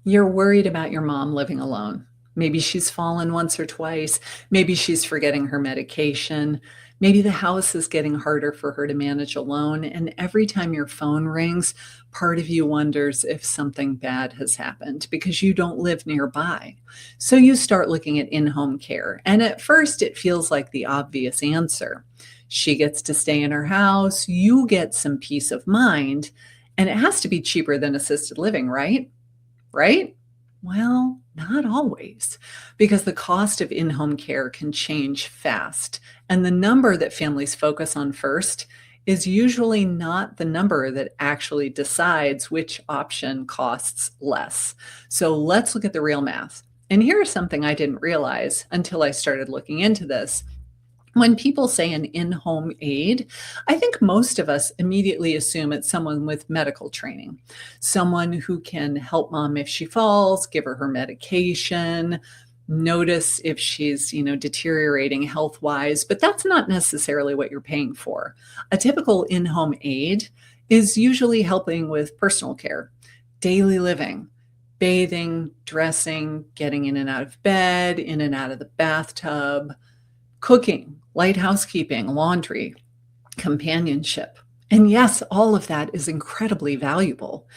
You're worried about your mom living alone. Maybe she's fallen once or twice. Maybe she's forgetting her medication. Maybe the house is getting harder for her to manage alone. And every time your phone rings, part of you wonders if something bad has happened because you don't live nearby. So you start looking at in home care. And at first, it feels like the obvious answer. She gets to stay in her house, you get some peace of mind, and it has to be cheaper than assisted living, right? Right? Well, not always, because the cost of in home care can change fast. And the number that families focus on first is usually not the number that actually decides which option costs less. So let's look at the real math. And here's something I didn't realize until I started looking into this. When people say an in home aide, I think most of us immediately assume it's someone with medical training, someone who can help mom if she falls, give her medication, notice if she's, deteriorating health wise, but that's not necessarily what you're paying for. A typical in home aide is usually helping with personal care, daily living, bathing, dressing, getting in and out of bed, in and out of the bathtub, cooking, light housekeeping, laundry, companionship. And yes, all of that is incredibly valuable,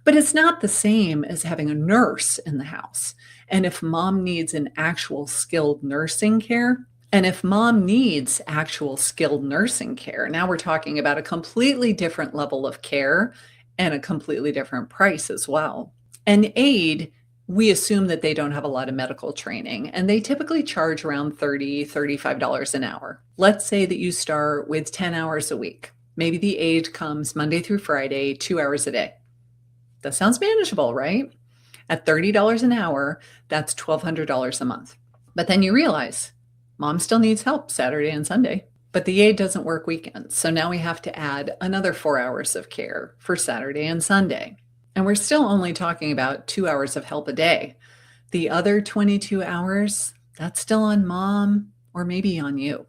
but it's not the same as having a nurse in the house. And if mom needs an actual skilled nursing care, now we're talking about a completely different level of care and a completely different price as well. An aide, we assume that they don't have a lot of medical training, and they typically charge around $30, $35 an hour. Let's say that you start with 10 hours a week. Maybe the aide comes Monday through Friday, 2 hours a day. That sounds manageable, right? At $30 an hour, that's $1,200 a month. But then you realize mom still needs help Saturday and Sunday, but the aide doesn't work weekends. So now we have to add another 4 hours of care for Saturday and Sunday. And we're still only talking about 2 hours of help a day. The other 22 hours, that's still on mom or maybe on you.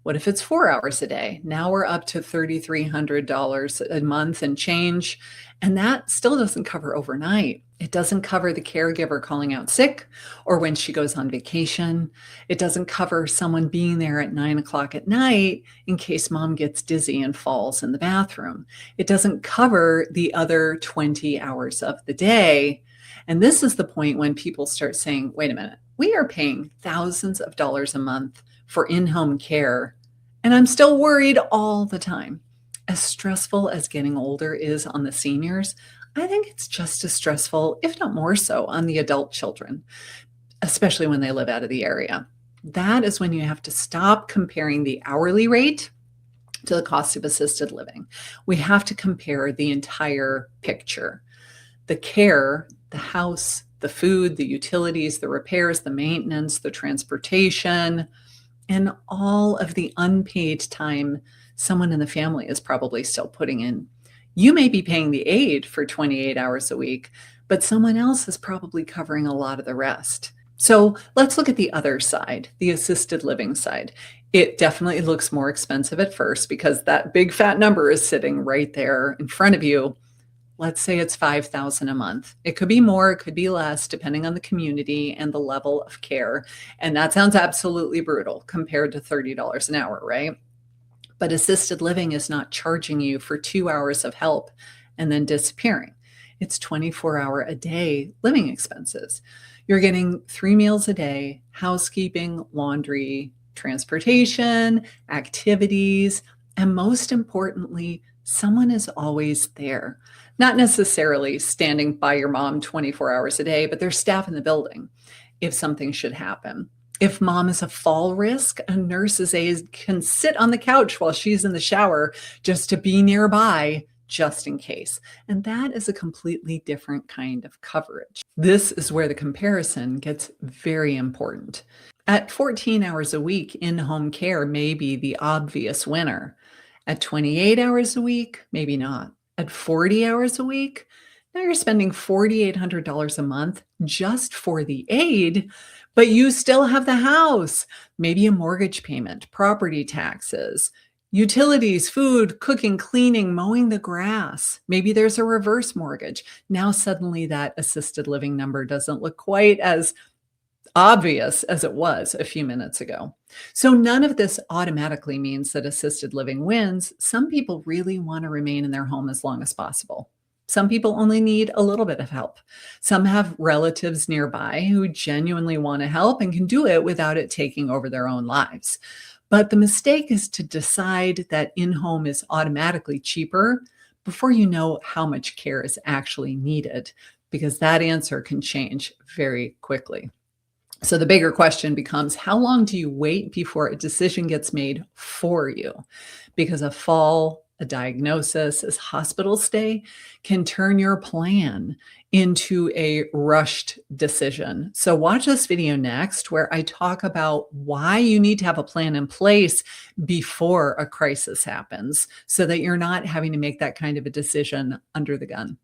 What if it's 4 hours a day? Now we're up to $3,300 a month and change. And that still doesn't cover overnight. It doesn't cover the caregiver calling out sick or when she goes on vacation. It doesn't cover someone being there at 9 o'clock at night in case mom gets dizzy and falls in the bathroom. It doesn't cover the other 20 hours of the day. And this is the point when people start saying, wait a minute, we are paying thousands of dollars a month for in-home care, and I'm still worried all the time. As stressful as getting older is on the seniors, I think it's just as stressful, if not more so, on the adult children, especially when they live out of the area. That is when you have to stop comparing the hourly rate to the cost of assisted living. We have to compare the entire picture. The care, the house, the food, the utilities, the repairs, the maintenance, the transportation, and all of the unpaid time someone in the family is probably still putting in. You may be paying the aide for 28 hours a week, but someone else is probably covering a lot of the rest. So let's look at the other side, the assisted living side. It definitely looks more expensive at first because that big fat number is sitting right there in front of you. Let's say it's $5,000 a month. It could be more, it could be less, depending on the community and the level of care. And that sounds absolutely brutal compared to $30 an hour, right? But assisted living is not charging you for 2 hours of help and then disappearing. It's 24-hour a day living expenses. You're getting 3 meals a day, housekeeping, laundry, transportation, activities, and most importantly, someone is always there. Not necessarily standing by your mom 24 hours a day, but there's staff in the building if something should happen. If mom is a fall risk, a nurse's aide can sit on the couch while she's in the shower just to be nearby, just in case. And that is a completely different kind of coverage. This is where the comparison gets very important. At 14 hours a week, in-home care may be the obvious winner. At 28 hours a week, maybe not. At 40 hours a week, now you're spending $4,800 a month just for the aid, but you still have the house, maybe a mortgage payment, property taxes, Utilities, food, cooking, cleaning, mowing the grass. Maybe there's a reverse mortgage. Now suddenly that assisted living number doesn't look quite as obvious as it was a few minutes ago. So none of this automatically means that assisted living wins. Some people really want to remain in their home as long as possible. Some people only need a little bit of help. Some have relatives nearby who genuinely want to help and can do it without it taking over their own lives. But the mistake is to decide that in-home is automatically cheaper before you know how much care is actually needed, because that answer can change very quickly. So the bigger question becomes, how long do you wait before a decision gets made for you? Because a fall, a diagnosis, a hospital stay can turn your plan into a rushed decision. So watch this video next where I talk about why you need to have a plan in place before a crisis happens so that you're not having to make that kind of a decision under the gun.